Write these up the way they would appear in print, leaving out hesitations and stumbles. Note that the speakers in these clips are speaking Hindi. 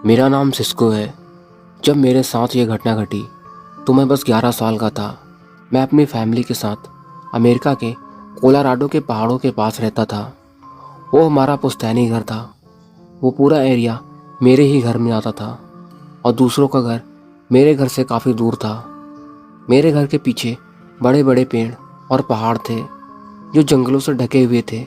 मेरा नाम सिस्को है। जब मेरे साथ ये घटना घटी तो मैं बस 11 साल का था। मैं अपनी फैमिली के साथ अमेरिका के कोलोराडो के पहाड़ों के पास रहता था। वो हमारा पुश्तैनी घर था। वो पूरा एरिया मेरे ही घर में आता था और दूसरों का घर मेरे घर से काफ़ी दूर था। मेरे घर के पीछे बड़े बड़े पेड़ और पहाड़ थे जो जंगलों से ढके हुए थे,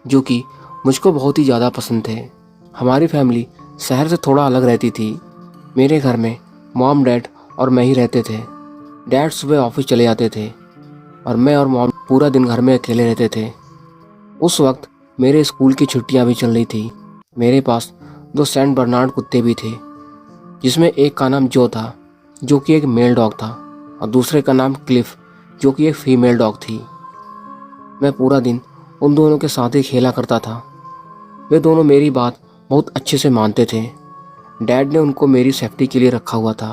जो कि मुझको बहुत ही ज़्यादा पसंद थे। हमारी फैमिली शहर से थोड़ा अलग रहती थी। मेरे घर में मॉम, डैड और मैं ही रहते थे। डैड सुबह ऑफिस चले जाते थे और मैं और मॉम पूरा दिन घर में अकेले रहते थे। उस वक्त मेरे स्कूल की छुट्टियां भी चल रही थी। मेरे पास 2 सेंट बर्नार्ड कुत्ते भी थे, जिसमें एक का नाम जो था, जो कि एक मेल डॉग था, और दूसरे का नाम क्लिफ, जो कि एक फीमेल डॉग थी। मैं पूरा दिन उन दोनों के साथ ही खेला करता था। वे दोनों मेरी बात बहुत अच्छे से मानते थे। डैड ने उनको मेरी सेफ्टी के लिए रखा हुआ था,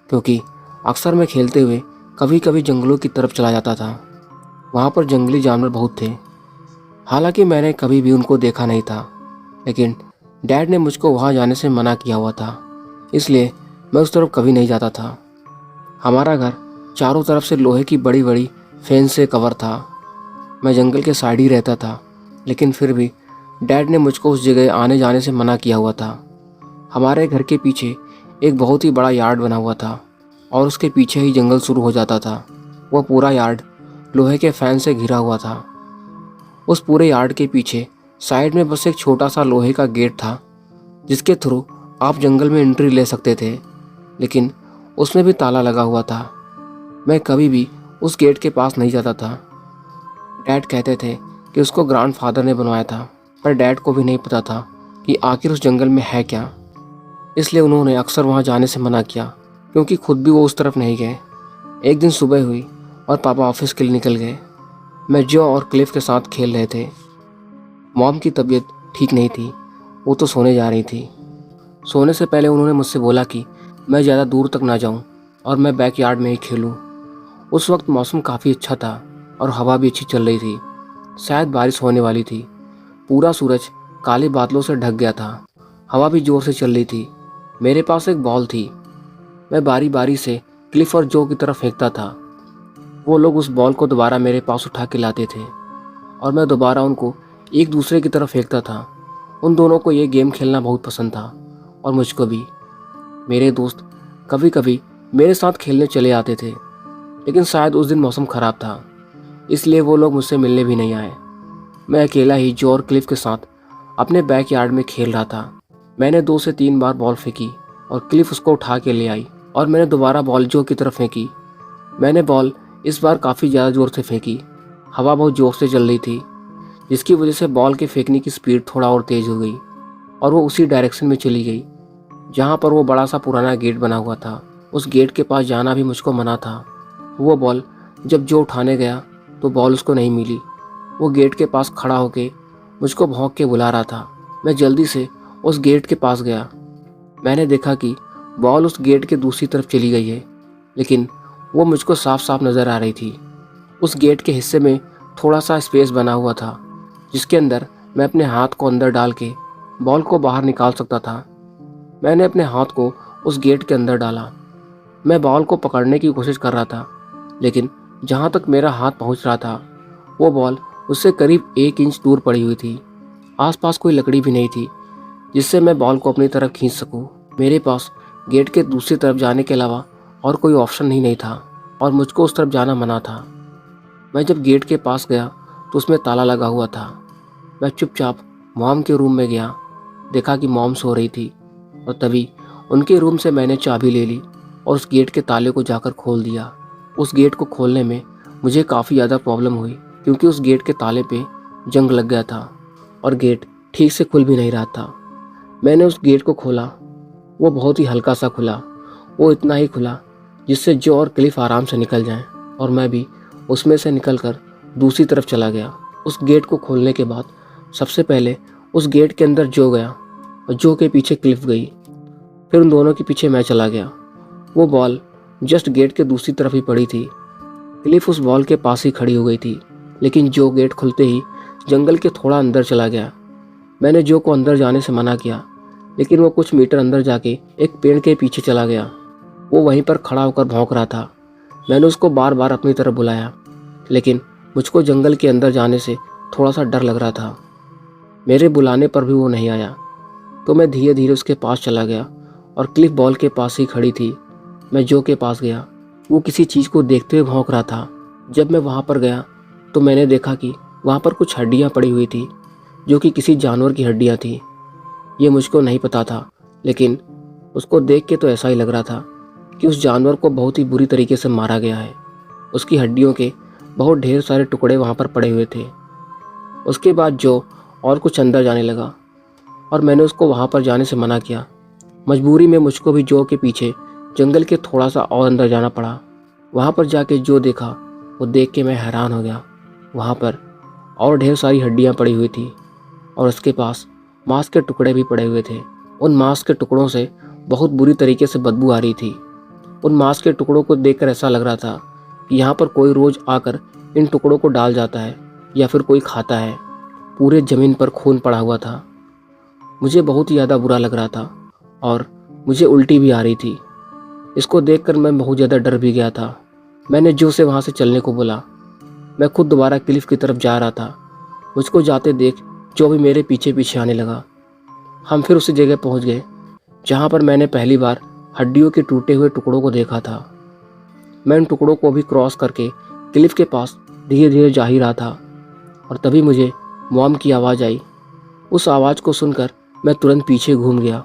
क्योंकि अक्सर मैं खेलते हुए कभी कभी जंगलों की तरफ चला जाता था। वहाँ पर जंगली जानवर बहुत थे। हालांकि मैंने कभी भी उनको देखा नहीं था, लेकिन डैड ने मुझको वहाँ जाने से मना किया हुआ था, इसलिए मैं उस तरफ कभी नहीं जाता था। हमारा घर चारों तरफ से लोहे की बड़ी बड़ी फेंस से कवर था। मैं जंगल के साइड ही रहता था, लेकिन फिर भी डैड ने मुझको उस जगह आने जाने से मना किया हुआ था। हमारे घर के पीछे एक बहुत ही बड़ा यार्ड बना हुआ था और उसके पीछे ही जंगल शुरू हो जाता था। वह पूरा यार्ड लोहे के फैन से घिरा हुआ था। उस पूरे यार्ड के पीछे साइड में बस एक छोटा सा लोहे का गेट था, जिसके थ्रू आप जंगल में एंट्री ले सकते थे, लेकिन उसमें भी ताला लगा हुआ था। मैं कभी भी उस गेट के पास नहीं जाता था। डैड कहते थे कि उसको ग्रैंडफादर ने बनवाया था, पर डैड को भी नहीं पता था कि आखिर उस जंगल में है क्या, इसलिए उन्होंने अक्सर वहाँ जाने से मना किया, क्योंकि खुद भी वो उस तरफ नहीं गए। एक दिन सुबह हुई और पापा ऑफिस के लिए निकल गए। मैं जो और क्लिफ के साथ खेल रहे थे। मॉम की तबीयत ठीक नहीं थी, वो तो सोने जा रही थी। सोने से पहले उन्होंने मुझसे बोला कि मैं ज़्यादा दूर तक ना जाऊं और मैं बैकयार्ड में ही खेलूं। उस वक्त मौसम काफ़ी अच्छा था और हवा भी अच्छी चल रही थी। शायद बारिश होने वाली थी। पूरा सूरज काले बादलों से ढक गया था। हवा भी ज़ोर से चल रही थी। मेरे पास एक बॉल थी। मैं बारी बारी से क्लिफ और जो की तरफ फेंकता था। वो लोग उस बॉल को दोबारा मेरे पास उठा के लाते थे और मैं दोबारा उनको एक दूसरे की तरफ फेंकता था। उन दोनों को ये गेम खेलना बहुत पसंद था और मुझको भी। मेरे दोस्त कभी कभी मेरे साथ खेलने चले आते थे, लेकिन शायद उस दिन मौसम ख़राब था, इसलिए वो लोग मुझसे मिलने भी नहीं आए। मैं अकेला ही जो और क्लिफ के साथ अपने बैकयार्ड में खेल रहा था। मैंने 2 से 3 बार बॉल फेंकी और क्लिफ उसको उठा के ले आई और मैंने दोबारा बॉल जो की तरफ फेंकी। मैंने बॉल इस बार काफ़ी ज़्यादा ज़ोर से फेंकी। हवा बहुत ज़ोर से चल रही थी, जिसकी वजह से बॉल के फेंकने की स्पीड थोड़ा और तेज़ हो गई और वो उसी डायरेक्शन में चली गई जहाँ पर वो बड़ा सा पुराना गेट बना हुआ था। उस गेट के पास जाना भी मुझको मना था। वो बॉल जब जो उठाने गया तो बॉल उसको नहीं मिली। वो गेट के पास खड़ा होके मुझको भौंक के बुला रहा था। मैं जल्दी से उस गेट के पास गया। मैंने देखा कि बॉल उस गेट के दूसरी तरफ चली गई है, लेकिन वो मुझको साफ साफ नज़र आ रही थी। उस गेट के हिस्से में थोड़ा सा स्पेस बना हुआ था, जिसके अंदर मैं अपने हाथ को अंदर डाल के बॉल को बाहर निकाल सकता था। मैंने अपने हाथ को उस गेट के अंदर डाला। मैं बॉल को पकड़ने की कोशिश कर रहा था, लेकिन जहाँ तक मेरा हाथ पहुँच रहा था वो बॉल उससे करीब 1 इंच दूर पड़ी हुई थी। आसपास कोई लकड़ी भी नहीं थी जिससे मैं बॉल को अपनी तरफ खींच सकूं। मेरे पास गेट के दूसरी तरफ जाने के अलावा और कोई ऑप्शन ही नहीं था और मुझको उस तरफ जाना मना था। मैं जब गेट के पास गया तो उसमें ताला लगा हुआ था। मैं चुपचाप मॉम के रूम में गया। देखा कि मॉम सो रही थी और तभी उनके रूम से मैंने चाबी ले ली और उस गेट के ताले को जाकर खोल दिया। उस गेट को खोलने में मुझे काफ़ी ज़्यादा प्रॉब्लम हुई, क्योंकि उस गेट के ताले पे जंग लग गया था और गेट ठीक से खुल भी नहीं रहा था। मैंने उस गेट को खोला। वो बहुत ही हल्का सा खुला। वो इतना ही खुला जिससे जो और क्लिफ आराम से निकल जाएं, और मैं भी उसमें से निकलकर दूसरी तरफ चला गया। उस गेट को खोलने के बाद सबसे पहले उस गेट के अंदर जो गया और जो के पीछे क्लिफ गई। फिर उन दोनों के पीछे मैं चला गया। वो बॉल जस्ट गेट के दूसरी तरफ ही पड़ी थी। क्लिफ उस बॉल के पास ही खड़ी हो गई थी, लेकिन जो गेट खुलते ही जंगल के थोड़ा अंदर चला गया। मैंने जो को अंदर जाने से मना किया, लेकिन वो कुछ मीटर अंदर जाके एक पेड़ के पीछे चला गया। वो वहीं पर खड़ा होकर भौंक रहा था। मैंने उसको बार बार अपनी तरफ बुलाया, लेकिन मुझको जंगल के अंदर जाने से थोड़ा सा डर लग रहा था। मेरे बुलाने पर भी वो नहीं आया, तो मैं धीरे धीरे उसके पास चला गया और क्लिफ बॉल के पास ही खड़ी थी। मैं जो के पास गया। वो किसी चीज़ को देखते हुए भौंक रहा था। जब मैं वहाँ पर गया तो मैंने देखा कि वहाँ पर कुछ हड्डियाँ पड़ी हुई थी, जो कि किसी जानवर की हड्डियाँ थी। ये मुझको नहीं पता था, लेकिन उसको देख के तो ऐसा ही लग रहा था कि उस जानवर को बहुत ही बुरी तरीके से मारा गया है। उसकी हड्डियों के बहुत ढेर सारे टुकड़े वहाँ पर पड़े हुए थे। उसके बाद जो और कुछ अंदर जाने लगा और मैंने उसको वहाँ पर जाने से मना किया। मजबूरी में मुझको भी जो के पीछे जंगल के थोड़ा सा और अंदर जाना पड़ा। वहाँ पर जाके जो देखा वो देख के मैं हैरान हो गया। वहाँ पर और ढेर सारी हड्डियाँ पड़ी हुई थी और उसके पास मांस के टुकड़े भी पड़े हुए थे। उन मांस के टुकड़ों से बहुत बुरी तरीके से बदबू आ रही थी। उन मांस के टुकड़ों को देखकर ऐसा लग रहा था कि यहाँ पर कोई रोज़ आकर इन टुकड़ों को डाल जाता है या फिर कोई खाता है। पूरे ज़मीन पर खून पड़ा हुआ था। मुझे बहुत ही ज़्यादा बुरा लग रहा था और मुझे उल्टी भी आ रही थी। इसको देखकर मैं बहुत ज़्यादा डर भी गया था। मैंने जो से वहाँ से चलने को बोला। मैं खुद दोबारा क्लिफ की तरफ जा रहा था। मुझको जाते देख जो भी मेरे पीछे पीछे आने लगा। हम फिर उसी जगह पहुँच गए जहाँ पर मैंने पहली बार हड्डियों के टूटे हुए टुकड़ों को देखा था। मैं उन टुकड़ों को भी क्रॉस करके क्लिफ के पास धीरे धीरे जा ही रहा था और तभी मुझे मॉम की आवाज़ आई। उस आवाज़ को सुनकर मैं तुरंत पीछे घूम गया।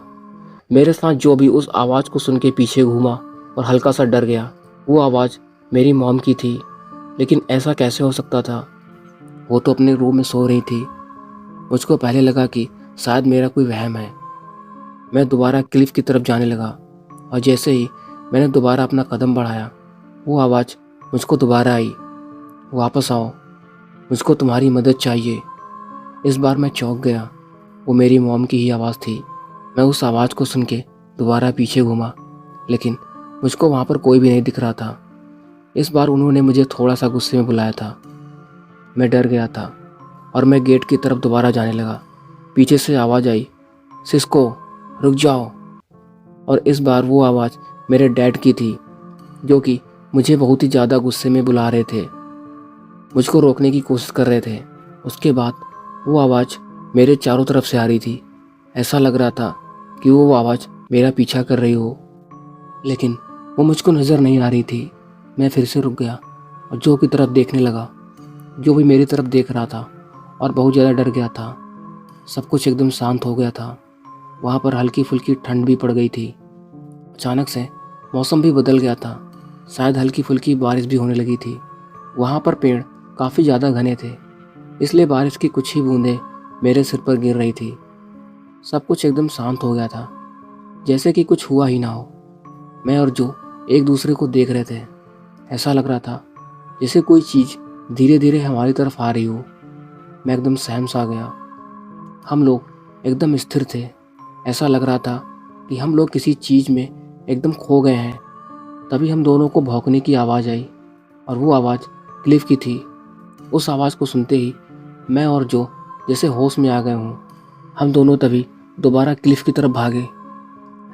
मेरे साथ जो भी उस आवाज़ को सुन के पीछे घूमा और हल्का सा डर गया। वो आवाज़ मेरी मॉम की थी, लेकिन ऐसा कैसे हो सकता था? वो तो अपने रूम में सो रही थी। मुझको पहले लगा कि शायद मेरा कोई वहम है। मैं दोबारा क्लिफ की तरफ जाने लगा और जैसे ही मैंने दोबारा अपना कदम बढ़ाया, वो आवाज़ मुझको दोबारा आई, वापस आओ, मुझको तुम्हारी मदद चाहिए। इस बार मैं चौंक गया। वो मेरी मॉम की ही आवाज़ थी। मैं उस आवाज़ को सुन के दोबारा पीछे घूमा, लेकिन मुझको वहाँ पर कोई भी नहीं दिख रहा था। इस बार उन्होंने मुझे थोड़ा सा गुस्से में बुलाया था। मैं डर गया था और मैं गेट की तरफ दोबारा जाने लगा। पीछे से आवाज़ आई, सिस्को रुक जाओ। और इस बार वो आवाज़ मेरे डैड की थी, जो कि मुझे बहुत ही ज़्यादा गुस्से में बुला रहे थे, मुझको रोकने की कोशिश कर रहे थे। उसके बाद वो आवाज़ मेरे चारों तरफ से आ रही थी। ऐसा लग रहा था कि वो आवाज़ मेरा पीछा कर रही हो, लेकिन वो मुझको नज़र नहीं आ रही थी। मैं फिर से रुक गया और जो की तरफ देखने लगा। जो भी मेरी तरफ देख रहा था और बहुत ज़्यादा डर गया था। सब कुछ एकदम शांत हो गया था। वहाँ पर हल्की फुल्की ठंड भी पड़ गई थी। अचानक से मौसम भी बदल गया था। शायद हल्की फुल्की बारिश भी होने लगी थी। वहाँ पर पेड़ काफ़ी ज़्यादा घने थे, इसलिए बारिश की कुछ ही बूंदें मेरे सिर पर गिर रही थी। सब कुछ एकदम शांत हो गया था, जैसे कि कुछ हुआ ही ना हो। मैं और जो एक दूसरे को देख रहे थे। ऐसा लग रहा था जैसे कोई चीज़ धीरे धीरे हमारी तरफ आ रही हो। मैं एकदम सहम सा गया। हम लोग एकदम स्थिर थे। ऐसा लग रहा था कि हम लोग किसी चीज़ में एकदम खो गए हैं। तभी हम दोनों को भौंकने की आवाज़ आई और वो आवाज़ क्लिफ की थी। उस आवाज़ को सुनते ही मैं और जो जैसे होश में आ गए हों। हम दोनों तभी दोबारा क्लिफ की तरफ भागे।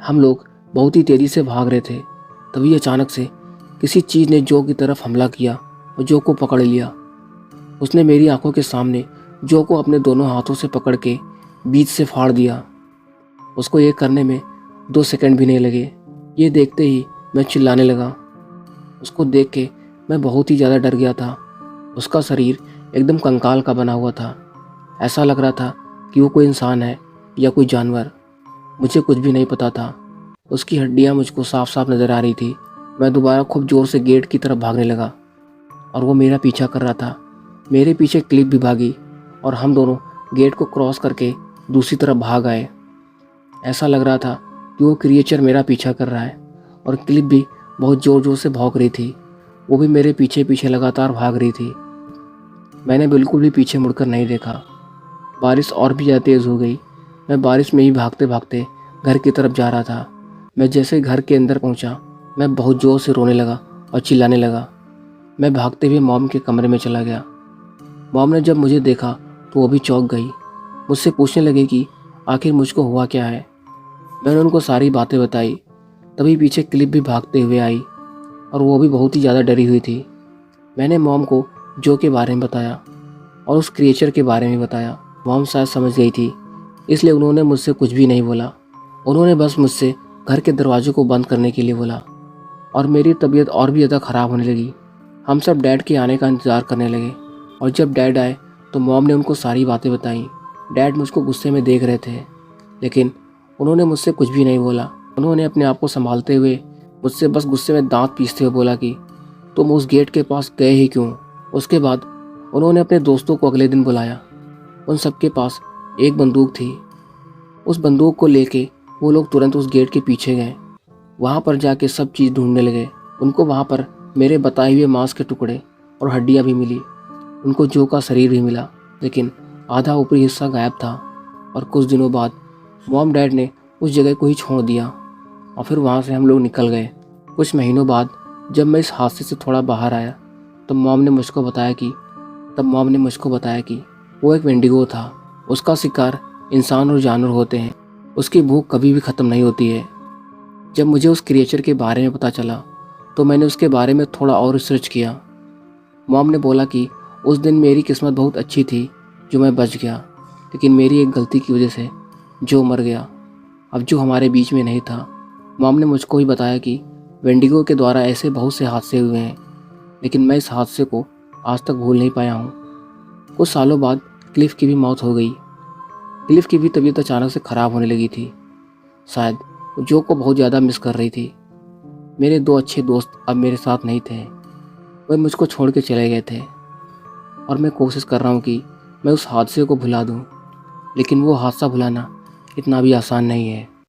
हम लोग बहुत ही तेज़ी से भाग रहे थे। तभी अचानक से किसी चीज़ ने जो की तरफ हमला किया और जो को पकड़ लिया। उसने मेरी आंखों के सामने जो को अपने दोनों हाथों से पकड़ के बीच से फाड़ दिया। उसको ये करने में 2 सेकंड भी नहीं लगे। ये देखते ही मैं चिल्लाने लगा। उसको देख के मैं बहुत ही ज़्यादा डर गया था। उसका शरीर एकदम कंकाल का बना हुआ था। ऐसा लग रहा था कि वो कोई इंसान है या कोई जानवर। मुझे कुछ भी नहीं पता था। उसकी हड्डियाँ मुझको साफ साफ नज़र आ रही थी। मैं दोबारा खूब ज़ोर से गेट की तरफ भागने लगा और वो मेरा पीछा कर रहा था। मेरे पीछे क्लिफ भी भागी और हम दोनों गेट को क्रॉस करके दूसरी तरफ भाग आए। ऐसा लग रहा था कि वो क्रिएचर मेरा पीछा कर रहा है और क्लिफ भी बहुत ज़ोर ज़ोर से भौंक रही थी। वो भी मेरे पीछे पीछे लगातार भाग रही थी। मैंने बिल्कुल भी पीछे मुड़कर नहीं देखा। बारिश और भी ज़्यादा तेज़ हो गई। मैं बारिश में ही भागते भागते घर की तरफ जा रहा था। मैं जैसे घर के अंदर पहुंचा, मैं बहुत ज़ोर से रोने लगा और चिल्लाने लगा। मैं भागते हुए मॉम के कमरे में चला गया। मॉम ने जब मुझे देखा तो वो भी चौंक गई। मुझसे पूछने लगी कि आखिर मुझको हुआ क्या है। मैंने उनको सारी बातें बताई। तभी पीछे क्लिफ भी भागते हुए आई और वो भी बहुत ही ज़्यादा डरी हुई थी। मैंने मॉम को जो के बारे में बताया और उस क्रिएचर के बारे में बताया। मॉम शायद समझ गई थी, इसलिए उन्होंने मुझसे कुछ भी नहीं बोला। उन्होंने बस मुझसे घर के दरवाजे को बंद करने के लिए बोला और मेरी तबीयत और भी ज़्यादा ख़राब होने लगी। हम सब डैड के आने का इंतज़ार करने लगे और जब डैड आए तो मॉम ने उनको सारी बातें बताई। डैड मुझको गुस्से में देख रहे थे, लेकिन उन्होंने मुझसे कुछ भी नहीं बोला। उन्होंने अपने आप को संभालते हुए मुझसे बस गुस्से में दांत पीसते हुए बोला कि तुम उस गेट के पास गए ही क्यों। उसके बाद उन्होंने अपने दोस्तों को अगले दिन बुलाया। उन सबके पास एक बंदूक थी। उस बंदूक को लेके वो लोग तुरंत उस गेट के पीछे गए। वहाँ पर जाके सब चीज़ ढूंढने लगे। उनको वहाँ पर मेरे बताए हुए मांस के टुकड़े और हड्डियाँ भी मिली। उनको जो का शरीर भी मिला, लेकिन आधा ऊपरी हिस्सा गायब था। और कुछ दिनों बाद मॉम डैड ने उस जगह को ही छोड़ दिया और फिर वहाँ से हम लोग निकल गए। कुछ महीनों बाद जब मैं इस हादसे से थोड़ा बाहर आया तब मॉम ने मुझको बताया कि वो एक वेंडिगो था। उसका शिकार इंसान और जानवर होते हैं। उसकी भूख कभी भी ख़त्म नहीं होती है। जब मुझे उस क्रिएचर के बारे में पता चला तो मैंने उसके बारे में थोड़ा और रिसर्च किया। मॉम ने बोला कि उस दिन मेरी किस्मत बहुत अच्छी थी जो मैं बच गया, लेकिन मेरी एक गलती की वजह से जो मर गया। अब जो हमारे बीच में नहीं था। मॉम ने मुझको ही बताया कि वेंडिगो के द्वारा ऐसे बहुत से हादसे हुए हैं, लेकिन मैं इस हादसे को आज तक भूल नहीं पाया हूँ। कुछ सालों बाद क्लिफ की भी मौत हो गई। क्लिफ की भी तबीयत अचानक से ख़राब होने लगी थी। शायद वो जो को बहुत ज़्यादा मिस कर रही थी। मेरे दो अच्छे दोस्त अब मेरे साथ नहीं थे। वे मुझको छोड़ के चले गए थे और मैं कोशिश कर रहा हूँ कि मैं उस हादसे को भुला दूँ, लेकिन वो हादसा भुलाना इतना भी आसान नहीं है।